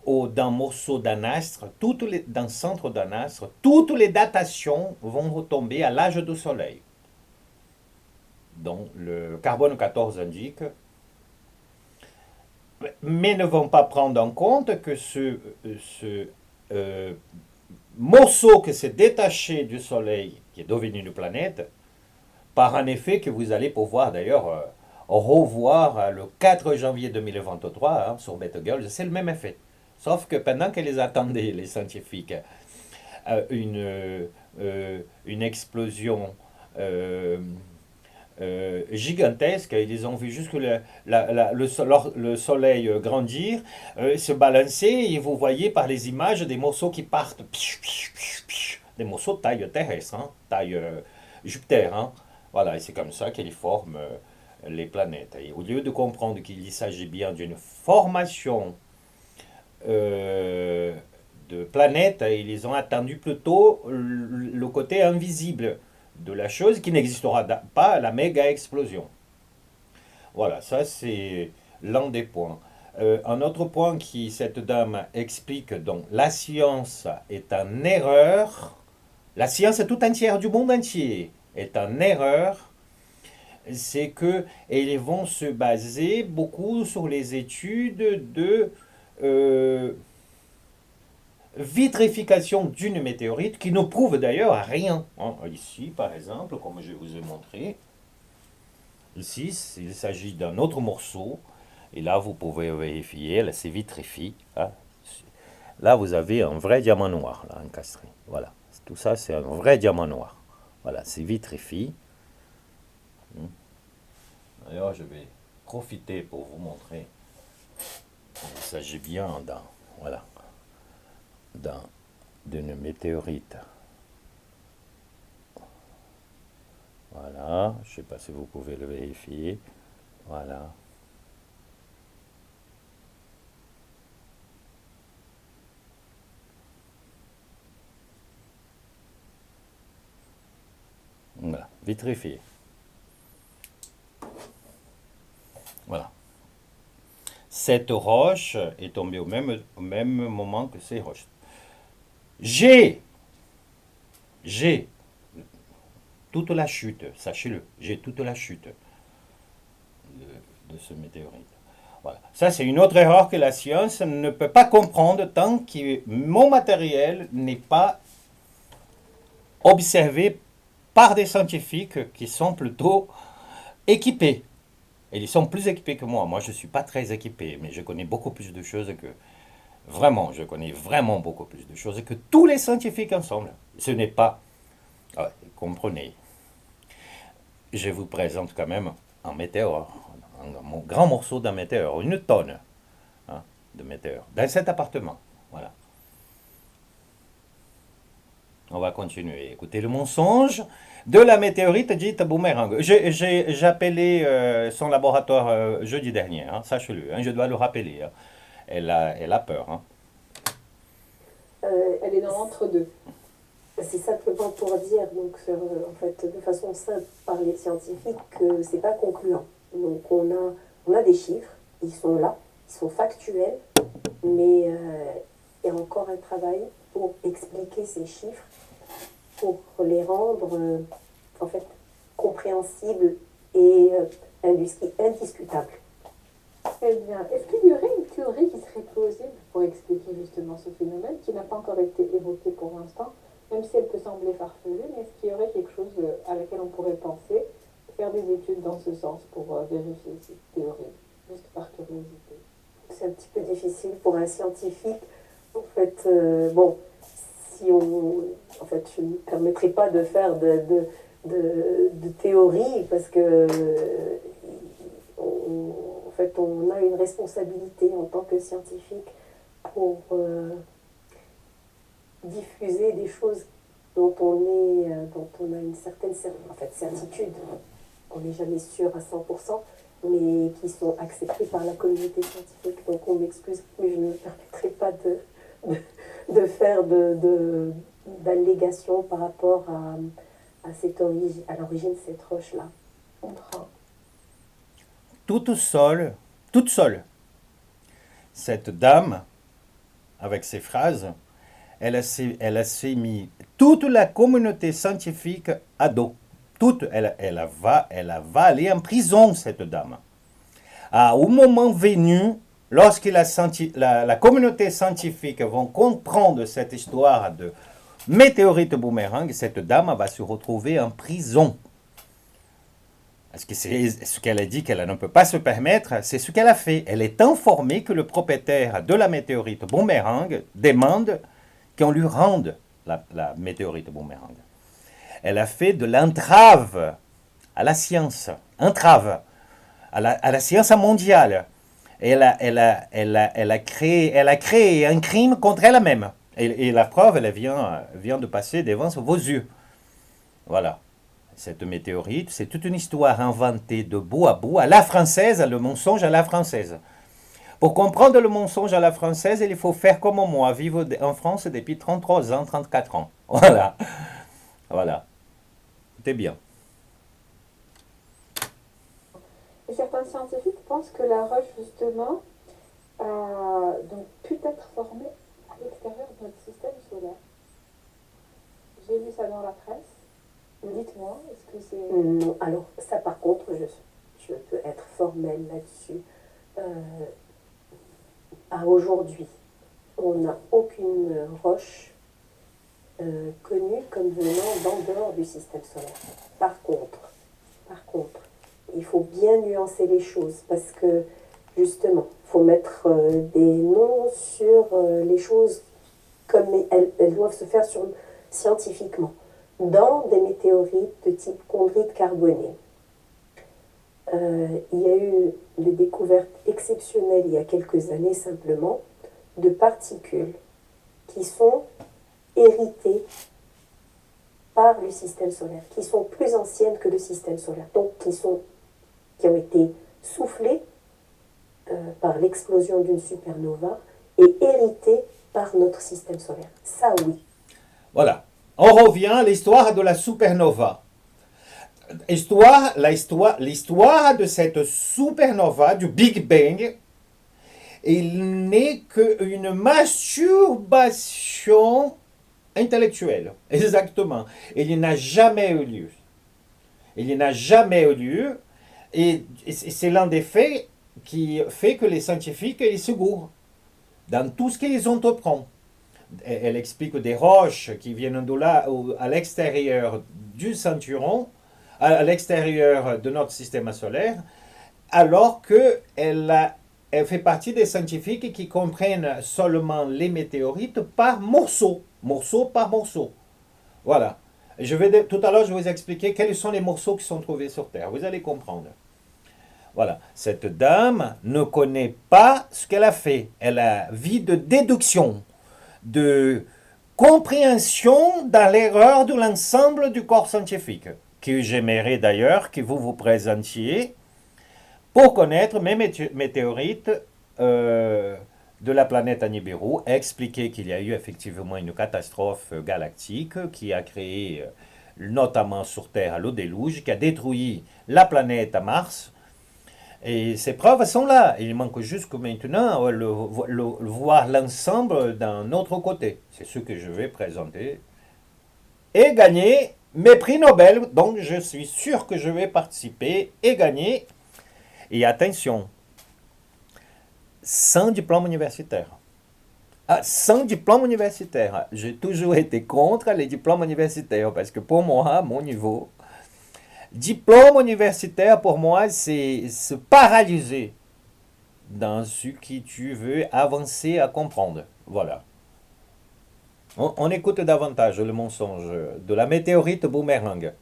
d'un morceau d'un astre, dans le centre d'un astre, toutes les datations vont retomber à l'âge du Soleil. Donc le carbone 14 indique, mais ne vont pas prendre en compte que ce morceau qui s'est détaché du Soleil, qui est devenu une planète, par un effet que vous allez pouvoir d'ailleurs revoir le 4 janvier 2023 sur Betelgeuse, c'est le même effet. Sauf que pendant que les attendaient, les scientifiques, une explosion gigantesque, ils ont vu juste le soleil grandir, se balancer, et vous voyez par les images des morceaux qui partent, des morceaux de taille terrestre, hein, taille Jupiter. Hein. Voilà, et c'est comme ça qu'ils forment les planètes. Et au lieu de comprendre qu'il s'agit bien d'une formation de planètes, ils ont attendu plutôt le côté invisible de la chose qui n'existera pas, la méga explosion. Voilà, ça c'est l'un des points. Un autre point qui cette dame explique, donc la science est en erreur, la science tout entière du monde entier est en erreur, c'est que ils vont se baser beaucoup sur les études de vitrification d'une météorite qui ne prouve d'ailleurs rien. Ici, par exemple, comme je vous ai montré, ici, il s'agit d'un autre morceau. Et là, vous pouvez vérifier, là, c'est vitrifié. Hein. Là, vous avez un vrai diamant noir, là, encastré. Voilà. Tout ça, c'est un vrai diamant noir. Voilà, c'est vitrifié. D'ailleurs, je vais profiter pour vous montrer. Il s'agit bien voilà, d'une météorite. Voilà, je ne sais pas si vous pouvez le vérifier. Voilà. Voilà, vitrifié. Voilà. Cette roche est tombée au même moment que ces roches. J'ai toute la chute, sachez-le, j'ai toute la chute de ce météorite. Voilà. Ça, c'est une autre erreur que la science ne peut pas comprendre tant que mon matériel n'est pas observé par des scientifiques qui sont plutôt équipés. Et ils sont plus équipés que moi. Moi, je ne suis pas très équipé, mais je connais beaucoup plus de choses que... Vraiment, je connais vraiment beaucoup plus de choses que tous les scientifiques ensemble. Ce n'est pas... Ah, comprenez. Je vous présente quand même un météore, un grand morceau d'un météore, une tonne de météore, dans cet appartement. Voilà. On va continuer. Écoutez, le mensonge de la météorite dite boomerang. J'ai appelé son laboratoire jeudi dernier, sachez-le, je dois le rappeler. Elle a peur. Elle est dans l'entre-deux. C'est simplement pour dire, donc, en fait, de façon simple par les scientifiques, que c'est pas concluant. Donc on a des chiffres, ils sont là, ils sont factuels, mais il y a encore un travail pour expliquer ces chiffres, pour les rendre en fait compréhensibles et indiscutables. Très bien. Est-ce qu'il y aurait une théorie qui serait plausible pour expliquer justement ce phénomène qui n'a pas encore été évoqué pour l'instant, même si elle peut sembler farfelue, mais est-ce qu'il y aurait quelque chose à laquelle on pourrait penser, faire des études dans ce sens pour vérifier cette théorie, juste par curiosité? C'est un petit peu difficile pour un scientifique. En fait, bon, si on... En fait, je ne me permettrai pas de faire de théorie parce que... en fait, on a une responsabilité en tant que scientifique pour diffuser des choses dont on a une certaine certitude. On n'est jamais sûr à 100%, mais qui sont acceptées par la communauté scientifique. Donc on m'excuse, mais je ne me permettrai pas de faire d'allégations par rapport à l'origine de cette roche-là. Toute seule, cette dame, avec ses phrases, elle a mis toute la communauté scientifique à dos. Elle va aller en prison, cette dame. Au moment venu, lorsque la communauté scientifique va comprendre cette histoire de météorite boomerang, cette dame va se retrouver en prison. Parce que c'est ce qu'elle a dit qu'elle ne peut pas se permettre, c'est ce qu'elle a fait. Elle est informée que le propriétaire de la météorite boomerang demande qu'on lui rende la météorite boomerang. Elle a fait de l'entrave à la science, entrave à la science mondiale. Elle a créé un crime contre elle-même. Et la preuve, elle vient de passer devant vos yeux. Voilà. cette météorite, c'est toute une histoire inventée de bout à bout, à la française, le mensonge à la française. Pour comprendre le mensonge à la française, il faut faire comme moi, vivre en France depuis 33 ans, 34 ans. Voilà. Voilà. C'est bien. Et certains scientifiques pensent que la roche, justement, a donc pu être formée à l'extérieur de notre système solaire. J'ai lu ça dans la presse. Dites-moi, est-ce que c'est... Non, alors ça par contre, je peux être formelle là-dessus. À aujourd'hui, on n'a aucune roche connue comme venant d'en dehors du système solaire. Par contre, il faut bien nuancer les choses parce que justement, il faut mettre des noms sur les choses comme elles doivent se faire scientifiquement. Dans des météorites de type chondrite carbonée, il y a eu des découvertes exceptionnelles il y a quelques années simplement de particules qui sont héritées par le système solaire, qui sont plus anciennes que le système solaire, donc qui ont été soufflées par l'explosion d'une supernova et héritées par notre système solaire. Ça oui. Voilà. On revient à l'histoire de la supernova. L'histoire de cette supernova, du Big Bang, il n'est qu'une masturbation intellectuelle. Exactement. Il n'a jamais eu lieu. Il n'a jamais eu lieu. Et c'est l'un des faits qui fait que les scientifiques ils se gourrent dans tout ce qu'ils entreprennent. Elle explique des roches qui viennent de là, à l'extérieur du ceinturon, à l'extérieur de notre système solaire, alors qu'elle fait partie des scientifiques qui comprennent seulement les météorites par morceaux, morceau par morceau. Voilà. Tout à l'heure, je vais vous expliquer quels sont les morceaux qui sont trouvés sur Terre. Vous allez comprendre. Voilà. Cette dame ne connaît pas ce qu'elle a fait. Elle a vie de déduction, de compréhension dans l'erreur de l'ensemble du corps scientifique, que j'aimerais d'ailleurs que vous vous présentiez pour connaître mes météorites de la planète Nibiru, expliquer qu'il y a eu effectivement une catastrophe galactique qui a créé, notamment sur Terre, le déluge, qui a détruit la planète Mars. Et ces preuves sont là. Il manque juste que maintenant voir l'ensemble d'un autre côté. C'est ce que je vais présenter. Et gagner mes prix Nobel. Donc je suis sûr que je vais participer et gagner. Et attention, sans diplôme universitaire. Sans diplôme universitaire. J'ai toujours été contre les diplômes universitaires parce que pour moi, à mon niveau, diplôme universitaire pour moi, c'est se paralyser dans ce que tu veux avancer à comprendre. Voilà. On écoute davantage le mensonge de la météorite boomerang.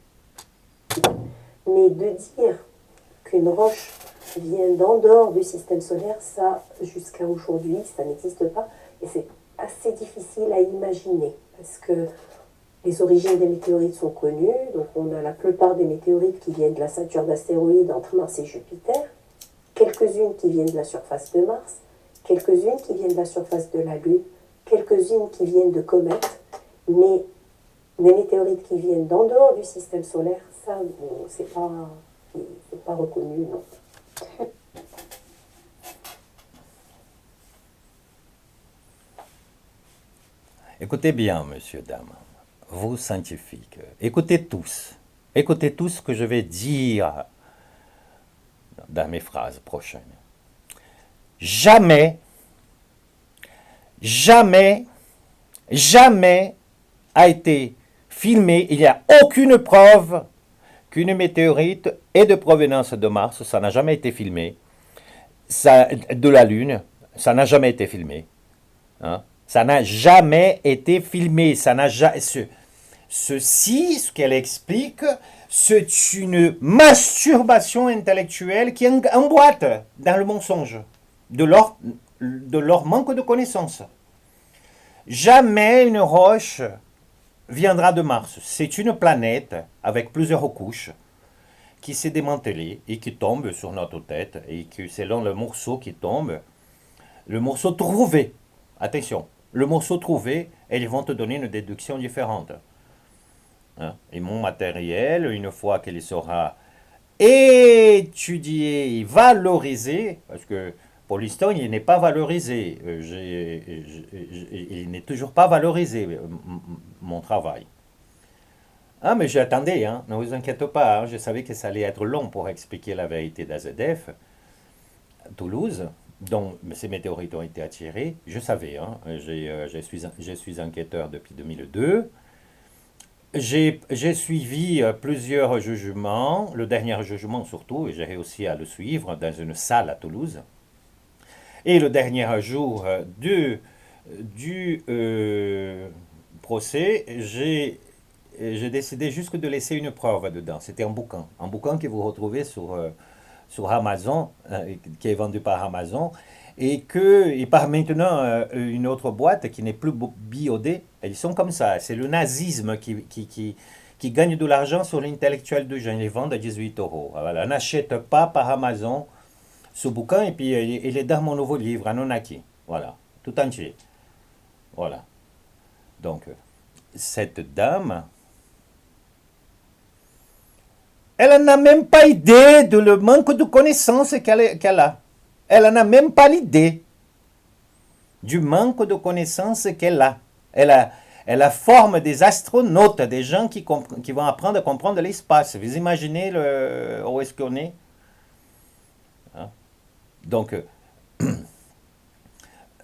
Mais de dire qu'une roche vient d'en dehors du système solaire, ça, jusqu'à aujourd'hui, ça n'existe pas. Et c'est assez difficile à imaginer, parce que les origines des météorites sont connues. Donc on a la plupart des météorites qui viennent de la ceinture d'astéroïdes entre Mars et Jupiter, quelques-unes qui viennent de la surface de Mars, quelques-unes qui viennent de la surface de la Lune, quelques-unes qui viennent de comètes, mais les météorites qui viennent d'en dehors du système solaire, ça, c'est pas reconnu, non. Écoutez bien, monsieur, dame, vous scientifiques, écoutez tous ce que je vais dire dans mes phrases prochaines. Jamais a été filmé, il n'y a aucune preuve qu'une météorite est de provenance de Mars, ça n'a jamais été filmé, de la Lune, ça n'a jamais été filmé. Hein? Ça n'a jamais été filmé. Ceci, ce qu'elle explique, c'est une masturbation intellectuelle qui emboîte dans le mensonge de leur manque de connaissances. Jamais une roche viendra de Mars. C'est une planète avec plusieurs couches qui s'est démantelée et qui tombe sur notre tête et que selon le morceau qui tombe, le morceau trouvé, attention, le morceau trouvé, ils vont te donner une déduction différente. Hein? Et mon matériel, une fois qu'il sera étudié, valorisé, parce que pour l'instant, il n'est pas valorisé. Il n'est toujours pas valorisé, mon travail. Ah, mais j'attendais, hein, ne vous inquiétez pas, hein, je savais que ça allait être long pour expliquer la vérité d'AZF, Toulouse, dont ces météorites ont été attirées. Je savais, hein, je suis enquêteur depuis 2002. J'ai suivi plusieurs jugements, le dernier jugement surtout, et j'ai réussi à le suivre dans une salle à Toulouse. Et le dernier jour du procès, j'ai décidé juste de laisser une preuve dedans. C'était un bouquin que vous retrouvez sur Amazon, qui est vendu par Amazon, et par maintenant une autre boîte qui n'est plus biodée. Ils sont comme ça. C'est le nazisme qui gagne de l'argent sur l'intellectuel de gens. Ils les vendent à 18 euros. Voilà. N'achète pas par Amazon ce bouquin, et puis il est dans mon nouveau livre, Anunnaki. Voilà, tout entier. Voilà. Donc, cette dame, elle n'a même pas idée de le manque de connaissances qu'elle a. Elle n'a même pas l'idée du manque de connaissances qu'elle a. Elle forme des astronautes, des gens qui vont apprendre à comprendre l'espace. Vous imaginez où est-ce qu'on est? Hein? Donc,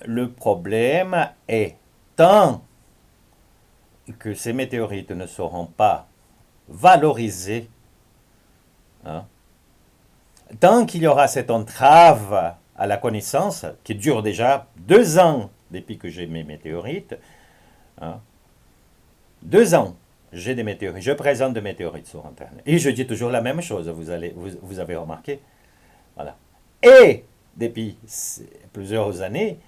le problème est, tant que ces météorites ne seront pas valorisées, hein, tant qu'il y aura cette entrave à la connaissance, qui dure déjà 2 ans depuis que j'ai mes météorites, hein, 2 ans, j'ai des météorites, je présente des météorites sur Internet. Et je dis toujours la même chose, vous avez remarqué. Voilà. Et depuis plusieurs années,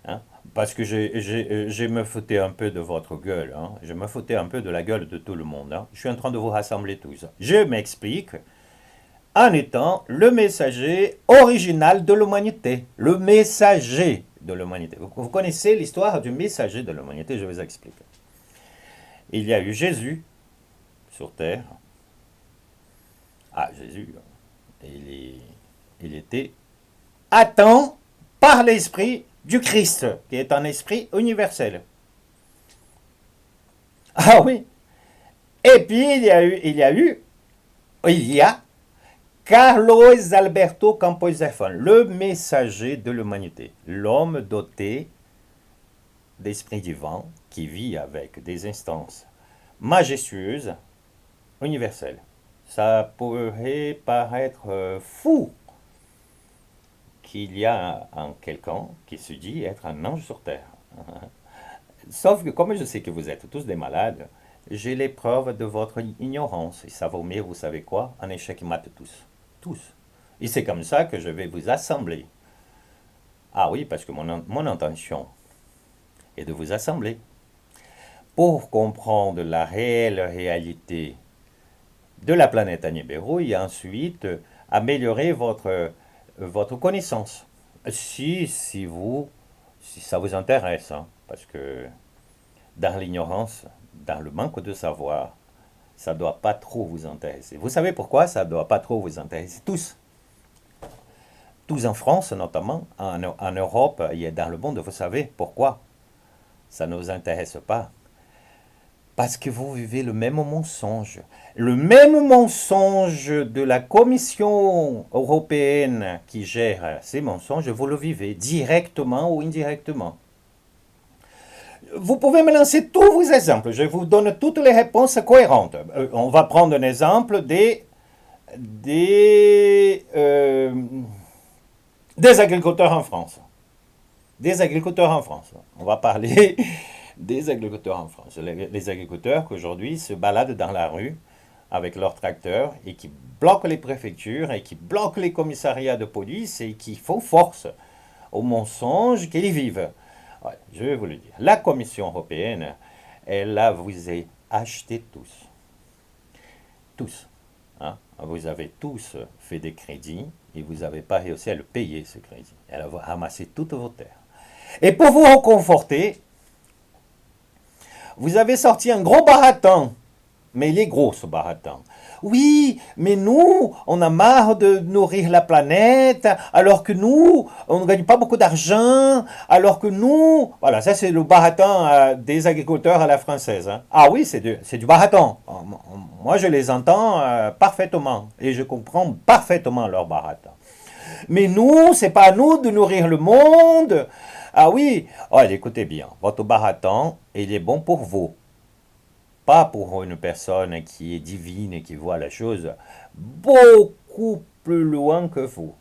hein, parce que je me foutais un peu de votre gueule, hein, je me foutais un peu de la gueule de tout le monde. Hein, je suis en train de vous rassembler tous. Je m'explique en étant le messager original de l'humanité. Le messager de l'humanité. Vous connaissez l'histoire du messager de l'humanité, je vous explique. Il y a eu Jésus sur terre. Ah, Jésus, il était atteint par l'esprit du Christ, qui est un esprit universel. Ah oui. Et puis il y a Carlos Alberto Campos Zefón, le messager de l'humanité, l'homme doté d'esprit divin qui vit avec des instances majestueuses, universelles. Ça pourrait paraître fou qu'il y a un quelqu'un qui se dit être un ange sur terre. Sauf que comme je sais que vous êtes tous des malades, j'ai les preuves de votre ignorance. Et ça vaut mieux, vous savez quoi, un échec mat tous. Tous. Et c'est comme ça que je vais vous assembler. Ah oui, parce que mon intention est de vous assembler. Pour comprendre la réelle réalité de la planète à Nibiru et ensuite améliorer votre connaissance. Si ça vous intéresse, hein, parce que dans l'ignorance, dans le manque de savoir, ça ne doit pas trop vous intéresser. Vous savez pourquoi ça ne doit pas trop vous intéresser? Tous en France notamment, en Europe et dans le monde, vous savez pourquoi ça ne vous intéresse pas? Parce que vous vivez le même mensonge. Le même mensonge de la Commission européenne qui gère ces mensonges, vous le vivez directement ou indirectement. Vous pouvez me lancer tous vos exemples. Je vous donne toutes les réponses cohérentes. On va prendre un exemple des agriculteurs en France. Des agriculteurs en France. On va parler des agriculteurs en France. Les agriculteurs qui aujourd'hui se baladent dans la rue avec leurs tracteurs et qui bloquent les préfectures et qui bloquent les commissariats de police et qui font force aux mensonges qu'ils vivent. Ouais, je vais vous le dire. La Commission européenne, elle a visé acheté tous. Tous. Hein? Vous avez tous fait des crédits et vous n'avez pas réussi à le payer, ce crédit. Elle a ramassé toutes vos terres. Et pour vous reconforter, vous avez sorti un gros baratin. Mais il est gros, ce baratin. Oui, mais nous, on a marre de nourrir la planète, alors que nous, on ne gagne pas beaucoup d'argent, alors que nous... Voilà, ça c'est le baratin des agriculteurs à la française. Hein. Ah oui, c'est du baratin. Moi, je les entends parfaitement, et je comprends parfaitement leur baratin. Mais nous, c'est pas à nous de nourrir le monde. Ah oui, oh, écoutez bien, votre baratin, il est bon pour vous. Pas pour une personne qui est divine et qui voit la chose beaucoup plus loin que vous.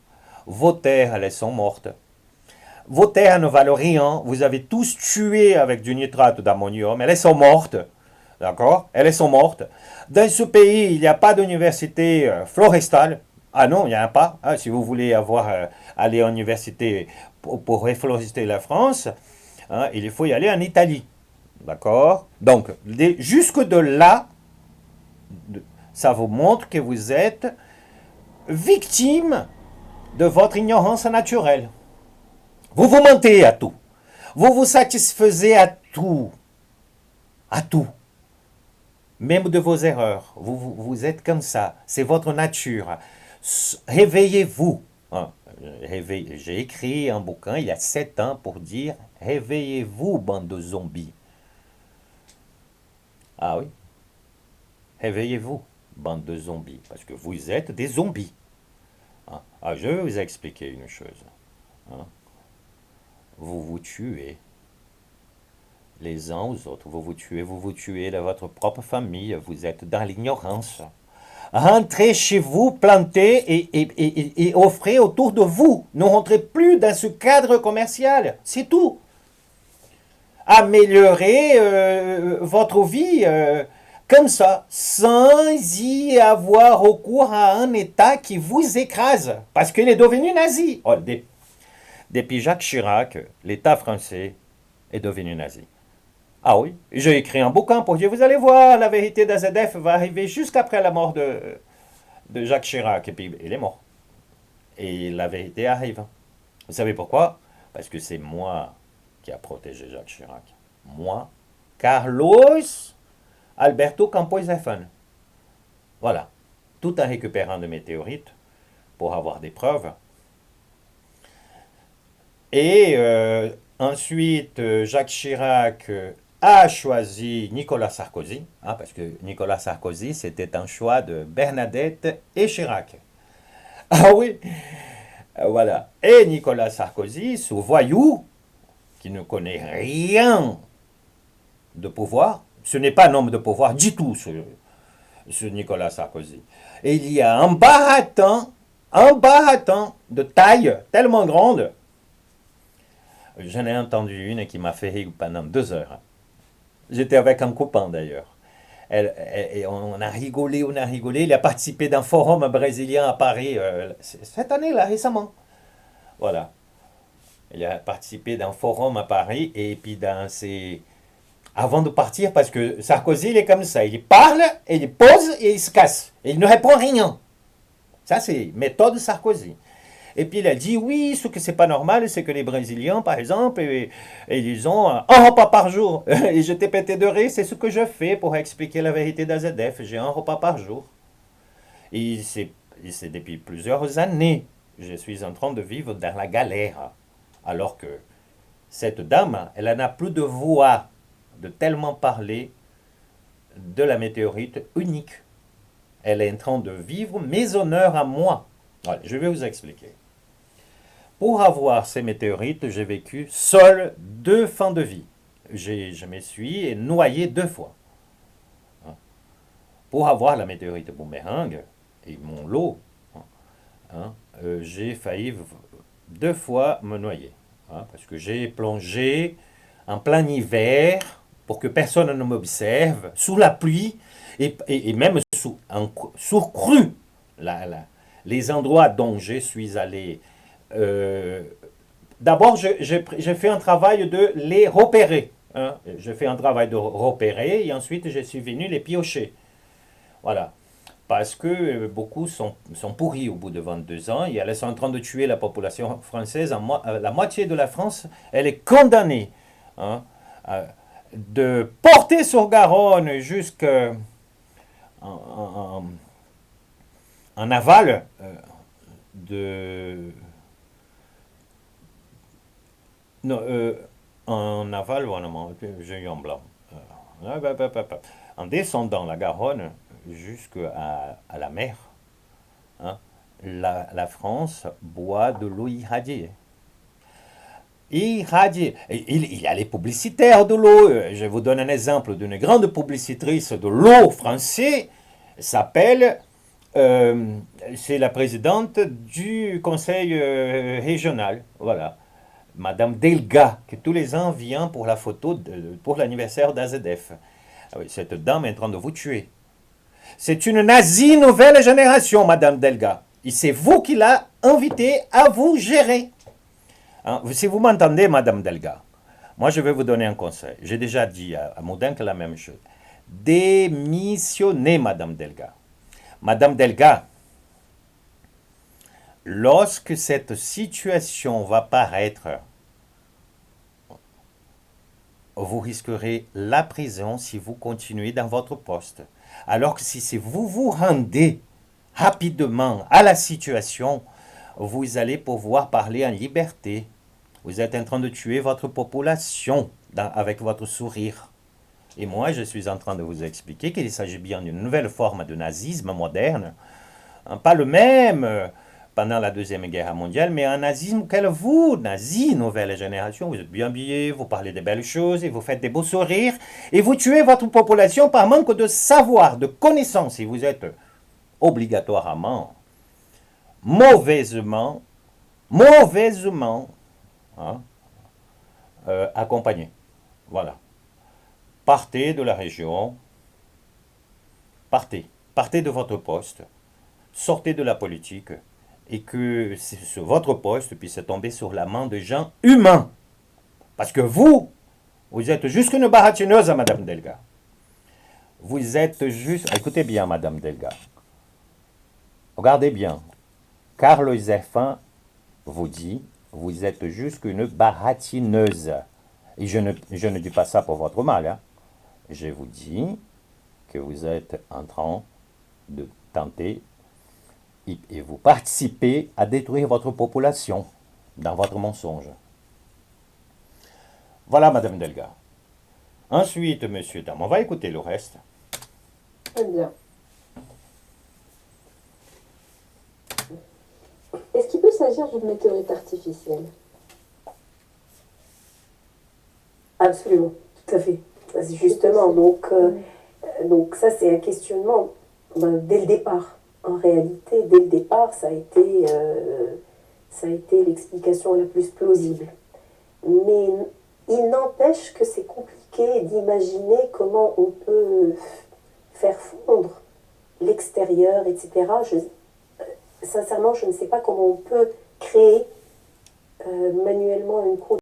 Vos terres, elles sont mortes. Vos terres ne valent rien. Vous avez tous tué avec du nitrate d'ammonium. Elles sont mortes. D'accord? Elles sont mortes. Dans ce pays, il n'y a pas d'université florestale. Ah non, il n'y en a pas. Ah, si vous voulez aller à l'université pour reforester la France, hein, il faut y aller en Italie. D'accord? Donc, jusque de là, ça vous montre que vous êtes victime de votre ignorance naturelle. Vous vous mentez à tout. Vous vous satisfaisez à tout. À tout. Même de vos erreurs. Vous êtes comme ça. C'est votre nature. Réveillez-vous. Hein, j'ai écrit un bouquin il y a 7 ans pour dire « Réveillez-vous, bande de zombies ». Ah oui, réveillez-vous, bande de zombies, parce que vous êtes des zombies. Hein? Ah, je vais vous expliquer une chose. Hein? Vous vous tuez les uns aux autres, vous vous tuez de votre propre famille, vous êtes dans l'ignorance. Rentrez chez vous, plantez et offrez autour de vous. Ne rentrez plus dans ce cadre commercial, c'est tout. Améliorer votre vie comme ça, sans y avoir recours à un État qui vous écrase, parce qu'il est devenu nazi. Oh, depuis Jacques Chirac, l'État français est devenu nazi. Ah oui, j'ai écrit un bouquin pour dire, vous allez voir, la vérité d'AZF va arriver jusqu'après la mort de Jacques Chirac, et puis il est mort. Et la vérité arrive. Vous savez pourquoi? Parce que c'est moi qui a protégé Jacques Chirac. Moi, Carlos Alberto Campos Zefan. Voilà. Tout en récupérant de météorites pour avoir des preuves. Et ensuite, Jacques Chirac a choisi Nicolas Sarkozy, hein, parce que Nicolas Sarkozy, c'était un choix de Bernadette et Chirac. Ah oui, voilà. Et Nicolas Sarkozy, ce voyou, qui ne connaît rien de pouvoir, ce n'est pas un homme de pouvoir du tout, ce Nicolas Sarkozy. Et il y a un baratin de taille tellement grande. J'en ai entendu une qui m'a fait rire pendant 2 heures. J'étais avec un copain d'ailleurs. Et on a rigolé. Il a participé d'un forum brésilien à Paris cette année-là, récemment. Voilà. Il a participé d'un forum à Paris et puis avant de partir, parce que Sarkozy, il est comme ça. Il parle, il pose et il se casse. Et il ne répond rien. Ça, c'est méthode Sarkozy. Et puis il a dit, oui, ce que c'est pas normal, c'est que les Brésiliens, par exemple, ils ont un repas par jour. Et j'étais pété de rire, c'est ce que je fais pour expliquer la vérité d'AZF. J'ai un repas par jour. Et c'est depuis plusieurs années, je suis en train de vivre dans la galère. Alors que cette dame, elle n'a plus de voix de tellement parler de la météorite unique. Elle est en train de vivre mes honneurs à moi. Voilà, je vais vous expliquer. Pour avoir ces météorites, j'ai vécu seul 2 fins de vie. Je me suis noyé 2 fois. Pour avoir la météorite boomerang et mon lot, j'ai failli 2 fois me noyer. Parce que j'ai plongé en plein hiver pour que personne ne m'observe, sous la pluie et même sous crue. Les endroits dont je suis allé, d'abord j'ai fait un travail de les repérer. Hein. J'ai fait un travail de repérer et ensuite je suis venu les piocher. Voilà. Parce que beaucoup sont pourris au bout de 22 ans et elles sont en train de tuer la population française. La moitié de la France, elle est condamnée, hein, de porter sur Garonne jusqu'en en, en aval de... Non, en aval, voilà, j'ai eu un blanc. En descendant la Garonne jusqu'à la mer, hein, la France boit de l'eau irradiée. Irradiée. Il y a les publicitaires de l'eau. Je vous donne un exemple d'une grande publicitrice de l'eau française. S'appelle, c'est la présidente du conseil régional. Voilà. Madame Delga, qui tous les ans vient pour la photo, pour l'anniversaire d'AZF. Ah oui, cette dame est en train de vous tuer. C'est une nazie nouvelle génération, Madame Delga. Et c'est vous qui l'a invitée à vous gérer. Hein, si vous m'entendez, Madame Delga, moi je vais vous donner un conseil. J'ai déjà dit à Moudenc la même chose. Démissionnez, Madame Delga. Madame Delga, lorsque cette situation va paraître, vous risquerez la prison si vous continuez dans votre poste. Alors que si vous vous rendez rapidement à la situation, vous allez pouvoir parler en liberté. Vous êtes en train de tuer votre population avec votre sourire. Et moi, je suis en train de vous expliquer qu'il s'agit bien d'une nouvelle forme de nazisme moderne. Pas le même pendant la Deuxième Guerre mondiale, mais un nazisme quel vous, nazi, nouvelle génération, vous êtes bien habillés, vous parlez de belles choses, et vous faites des beaux sourires, et vous tuez votre population par manque de savoir, de connaissances, et vous êtes obligatoirement, mauvaisement, hein, accompagné. Voilà. Partez de la région, partez de votre poste, sortez de la politique, et que votre poste puisse tomber sur la main de gens humains. Parce que vous êtes juste une baratineuse, Madame Delga. Vous êtes juste... Écoutez bien, Madame Delga. Regardez bien. Carlo Zeffin vous dit, vous êtes juste une baratineuse. Et je ne dis pas ça pour votre mal. Hein. Je vous dis que vous êtes en train de tenter et vous participez à détruire votre population dans votre mensonge. Voilà, Madame Delga. Ensuite, Monsieur Tam, on va écouter le reste. Très bien. Est-ce qu'il peut s'agir d'une météorite artificielle? Absolument, tout à fait. Justement, donc ça c'est un questionnement dès le départ. En réalité, dès le départ, ça a été l'explication la plus plausible. Mais il n'empêche que c'est compliqué d'imaginer comment on peut faire fondre l'extérieur, etc. Sincèrement, je ne sais pas comment on peut créer manuellement une croûte